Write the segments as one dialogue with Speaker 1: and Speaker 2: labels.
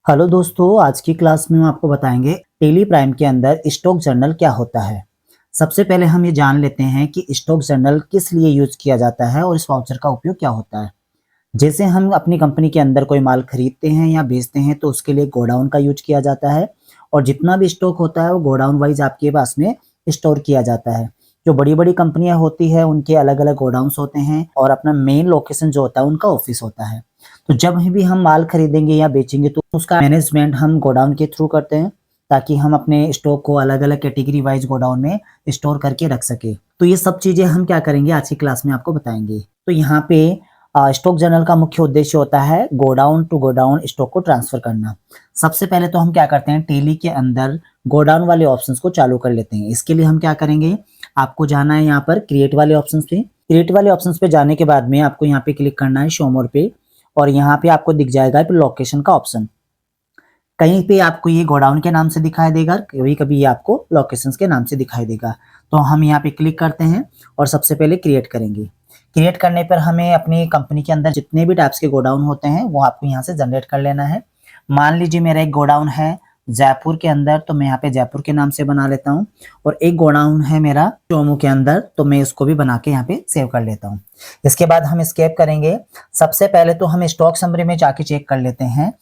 Speaker 1: Hello दोस्तों, आज की क्लास में हम आपको बताएंगे टेली प्राइम के अंदर स्टॉक जर्नल क्या होता है। सबसे पहले हम ये जान लेते हैं कि स्टॉक जर्नल किस लिए यूज किया जाता है और इस वाउचर का उपयोग क्या होता है। जैसे हम अपनी कंपनी के अंदर कोई माल खरीदते हैं या बेचते हैं तो उसके लिए गोडाउन का यूज किया जाता है और जितना भी स्टॉक होता है वो गोडाउन वाइज आपके पास में स्टोर किया जाता है। जो बड़ी बड़ी कंपनियां होती है उनके अलग अलग गोडाउन्स होते हैं और अपना मेन लोकेशन जो होता है उनका ऑफिस होता है। तो जब भी हम माल खरीदेंगे या बेचेंगे तो उसका मैनेजमेंट हम गोडाउन के थ्रू करते हैं ताकि हम अपने स्टॉक को अलग अलग कैटेगरी वाइज गोडाउन में स्टोर करके रख सके। तो ये सब चीजें हम क्या करेंगे आज की क्लास में आपको बताएंगे। तो यहाँ पे स्टॉक जर्नल का मुख्य उद्देश्य होता है गोडाउन टू गोडाउन स्टॉक को ट्रांसफर करना। सबसे पहले तो हम क्या करते हैं, टेली के अंदर गोडाउन वाले ऑप्शंस को चालू कर लेते हैं। इसके लिए हम क्या करेंगे, आपको जाना है यहाँ पर क्रिएट वाले ऑप्शंस पे। क्रिएट वाले ऑप्शंस पे जाने के बाद में आपको यहाँ पे क्लिक करना है शो मोर पे और यहाँ पे आपको दिख जाएगा लोकेशन का ऑप्शन। कहीं पे आपको ये गोडाउन के नाम से दिखाई देगा, कभी कभी ये आपको लोकेशंस के नाम से दिखाई देगा। तो हम यहाँ पे क्लिक करते हैं और सबसे पहले क्रिएट करेंगे। क्रिएट करने पर हमें अपनी कंपनी के अंदर जितने भी टाइप्स के गोडाउन होते हैं वो आपको यहाँ से जनरेट कर लेना है। मान लीजिए मेरा एक गोडाउन है जयपुर के अंदर, तो मैं यहाँ पे जयपुर के नाम से बना लेता हूँ। और एक गोडाउन है मेरा चोमू के अंदर, तो मैं इसको भी बना के यहाँ पे सेव कर लेता हूँ। इसके बाद हम स्केप करेंगे। सबसे पहले तो हम स्टॉक समरी में जाके चेक कर लेते हैं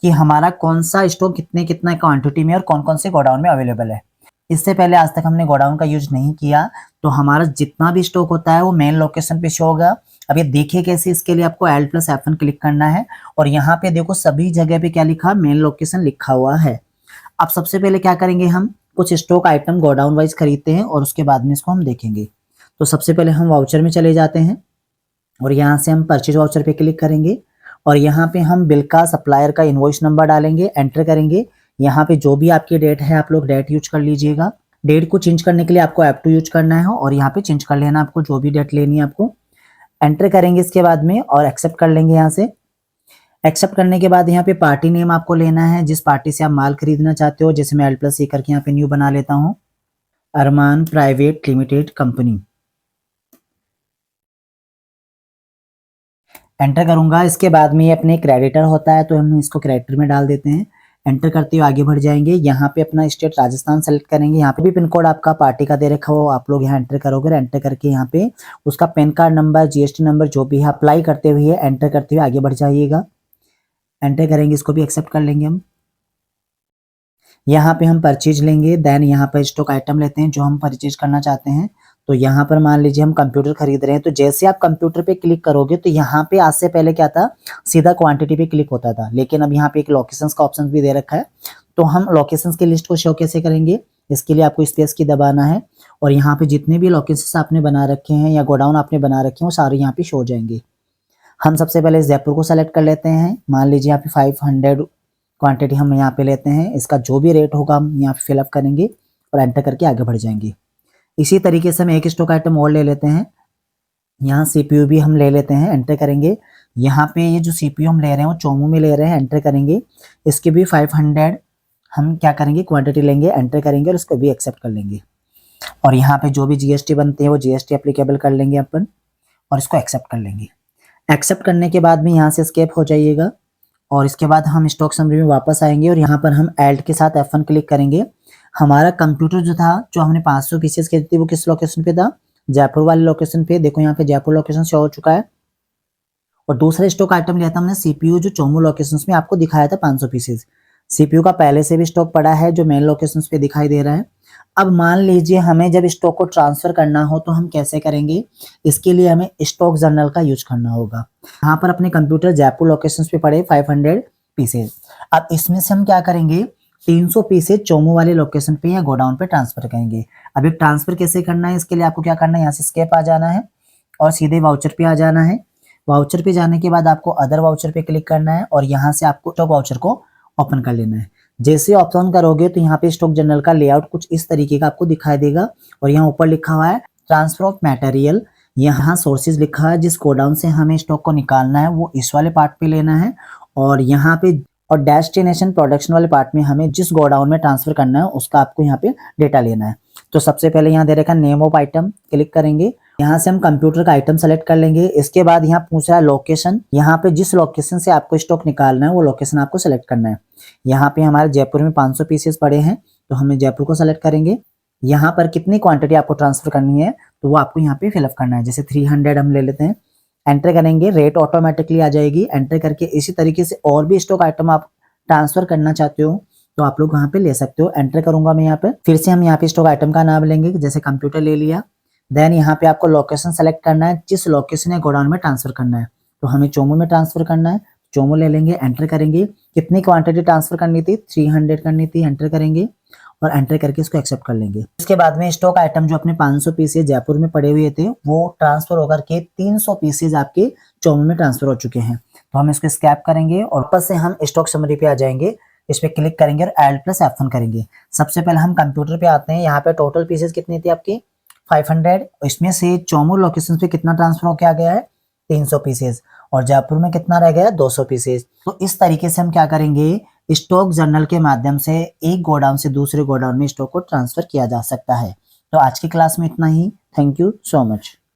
Speaker 1: कि हमारा कौन सा स्टॉक कितने क्वांटिटी में और कौन कौन से गोडाउन में अवेलेबल है। इससे पहले आज तक हमने गोडाउन का यूज नहीं किया, तो हमारा जितना भी स्टॉक होता है वो मेन लोकेशन पे शो होगा। अब ये देखिए कैसे, इसके लिए आपको Alt+F1 क्लिक करना है और यहाँ पे देखो सभी जगह पे क्या लिखा, मेन लोकेशन लिखा हुआ है। अब सबसे पहले क्या करेंगे, हम कुछ स्टॉक आइटम गोडाउन वाइज खरीदते हैं और उसके बाद में इसको हम देखेंगे। तो सबसे पहले हम वाउचर में चले जाते हैं और यहाँ से हम परचेज वाउचर पे क्लिक करेंगे और यहाँ पे हम बिल का सप्लायर का इनवॉइस नंबर डालेंगे, एंटर करेंगे। यहाँ पे जो भी आपकी डेट है आप लोग डेट यूज कर लीजिएगा। डेट को चेंज करने के लिए आपको F2 यूज करना है और यहाँ पे चेंज कर लेना आपको जो भी डेट लेनी है आपको। एंटर करेंगे इसके बाद में और एक्सेप्ट कर लेंगे। यहाँ से एक्सेप्ट करने के बाद यहाँ पे पार्टी नेम आपको लेना है जिस पार्टी से आप माल खरीदना चाहते हो। जैसे मैं L+C करके यहाँ पे न्यू बना लेता हूँ, अरमान प्राइवेट लिमिटेड कंपनी। एंटर करूंगा। इसके बाद में ये अपने क्रेडिटर होता है तो हम इसको क्रेडिटर में डाल देते हैं। एंटर करते हुए आगे बढ़ जाएंगे। यहाँ पे अपना स्टेट राजस्थान सेलेक्ट करेंगे। यहाँ पे भी पिन कोड आपका पार्टी का दे रखा हो, आप लोग यहाँ एंटर करोगे। एंटर करके यहाँ पे उसका pan card number, GST number जो भी है अप्लाई करते हुए एंटर करते हुए आगे बढ़ जाइएगा। एंटर करेंगे, इसको भी एक्सेप्ट कर लेंगे हम। यहाँ पे हम परचेज लेंगे, देन यहाँ पर स्टॉक आइटम लेते हैं जो हम परचेज करना चाहते हैं। तो यहाँ पर मान लीजिए हम कंप्यूटर खरीद रहे हैं, तो जैसे आप कंप्यूटर पे क्लिक करोगे तो यहाँ पे आज से पहले क्या था, सीधा क्वांटिटी पे क्लिक होता था, लेकिन अब यहाँ पे एक लोकेशंस का ऑप्शन भी दे रखा है। तो हम लोकेशंस की लिस्ट को शो कैसे करेंगे, इसके लिए आपको स्पेस की दबाना है और यहाँ पे जितने भी लोकेशंस आपने बना रखे हैं या गोडाउन आपने बना रखे हैं वो सारे यहाँ पे शो हो जाएंगे। हम सबसे पहले जयपुर को सेलेक्ट कर लेते हैं। मान लीजिए यहाँ पे 500 क्वांटिटी हम यहाँ पे लेते हैं। इसका जो भी रेट होगा हम यहाँ पे फिलअप करेंगे और एंटर करके आगे बढ़ जाएंगे। इसी तरीके से हम एक स्टॉक आइटम और ले लेते हैं। यहाँ CPU भी हम ले लेते हैं, एंटर करेंगे। यहाँ पे ये जो CPU हम ले रहे हैं वो चोमू में ले रहे हैं, एंटर करेंगे। इसके भी 500 हम क्या करेंगे, क्वांटिटी लेंगे, एंटर करेंगे और इसको भी एक्सेप्ट कर लेंगे। और यहाँ पे जो भी GST बनते हैं वो GST एप्लीकेबल कर लेंगे अपन और इसको एक्सेप्ट कर लेंगे। एक्सेप्ट करने के बाद में यहाँ से स्केप हो जाइएगा और इसके बाद हम स्टॉक समरी में वापस आएंगे और यहाँ पर हम Alt के साथ F1 क्लिक करेंगे। हमारा कंप्यूटर जो था, जो हमने 500 पीसेस खरीदी थी वो किस लोकेशन पे था, जयपुर वाले लोकेशन पे। देखो यहाँ पे जयपुर लोकेशन शो हो चुका है। और दूसरा स्टॉक आइटम लिया था हमने CPU जो चोमू लोकेशन में आपको दिखाया था 500 पीसेस। CPU का पहले से भी स्टॉक पड़ा है जो मेन लोकेशन पे दिखाई दे रहा है। अब मान लीजिए हमें जब स्टॉक को ट्रांसफर करना हो तो हम कैसे करेंगे, इसके लिए हमें स्टॉक जर्नल का यूज करना होगा। यहाँ पर अपने कंप्यूटर जयपुर लोकेशन पे पड़े 500 पीसेस। अब इसमें से हम क्या करेंगे, 300 पीसेस चोमू वाले लोकेशन पे या गोडाउन पे ट्रांसफर करेंगे। अब ये ट्रांसफर कैसे करना है, इसके लिए आपको क्या करना है, यहाँ से स्केप आ जाना है और सीधे वाउचर पे आ जाना है। वाउचर पे जाने के बाद आपको अदर वाउचर पे क्लिक करना है और यहाँ से आपको स्टॉक वाउचर को ओपन कर लेना है। जैसे ऑप्शन करोगे तो यहाँ पे स्टॉक जर्नल का लेआउट कुछ इस तरीके का आपको दिखाई देगा और यहाँ ऊपर लिखा हुआ है ट्रांसफर ऑफ मटेरियल। यहाँ सोर्सेज लिखा है, जिस गोडाउन से हमें स्टॉक को निकालना है वो इस वाले पार्ट पे लेना है और यहाँ पे और डेस्टिनेशन प्रोडक्शन वाले पार्ट में हमें जिस गोडाउन में ट्रांसफर करना है उसका आपको यहाँ पे डेटा लेना है। तो सबसे पहले यहाँ दे रखा है नेम ऑफ आइटम, क्लिक करेंगे यहाँ से हम कंप्यूटर का आइटम सेलेक्ट कर लेंगे। इसके बाद यहाँ पूछ रहा है लोकेशन, यहाँ पे जिस लोकेशन से आपको स्टॉक निकालना है वो लोकेशन आपको सेलेक्ट करना है। यहाँ पे हमारे जयपुर में 500 पीसेस पड़े हैं तो हमें जयपुर को सेलेक्ट करेंगे। यहाँ पर कितनी क्वांटिटी आपको ट्रांसफर करनी है तो वो आपको यहाँ पे फिलअप करना है। जैसे 300 हम ले लेते हैं, एंटर करेंगे, रेट ऑटोमेटिकली आ जाएगी। एंटर करके इसी तरीके से और भी स्टॉक आइटम आप ट्रांसफर करना चाहते हो तो आप लोग यहाँ पे ले सकते हो। एंटर करूंगा मैं यहाँ पे, फिर से हम यहाँ पे स्टॉक आइटम का नाम लेंगे, जैसे कंप्यूटर ले लिया। देन यहाँ पे आपको लोकेशन सेलेक्ट करना है, जिस लोकेशन या गोडाउन में ट्रांसफर करना है। तो हमें चोमू में ट्रांसफर करना है, चोमू ले लेंगे। एंटर करेंगे, कितनी क्वांटिटी ट्रांसफर करनी थी, 300 करनी थी। एंटर करेंगे और एंटर करके इसको एक्सेप्ट कर लेंगे। इसके बाद में स्टॉक आइटम जो अपने 500 पीसेज जयपुर में पड़े हुए थे वो ट्रांसफर होकर के 300 पीसेज आपके चोमू में ट्रांसफर हो चुके हैं। तो हम इसको स्कैप करेंगे और वापस से हम स्टॉक समरी पे आ जाएंगे। इस पे क्लिक करेंगे और Alt+F1 करेंगे। सबसे पहले हम कंप्यूटर पे आते हैं। यहाँ पे टोटल पीसेज कितनी थी आपकी 500। इसमें से चोमू लोकेशन पे कितना ट्रांसफर होकर आ गया है 300 पीसेज, और जयपुर में कितना रह गया 200 पीसेज। तो इस तरीके से हम क्या करेंगे, स्टॉक जर्नल के माध्यम से एक गोडाउन से दूसरे गोडाउन में स्टॉक को ट्रांसफर किया जा सकता है। तो आज की क्लास में इतना ही। Thank you so much.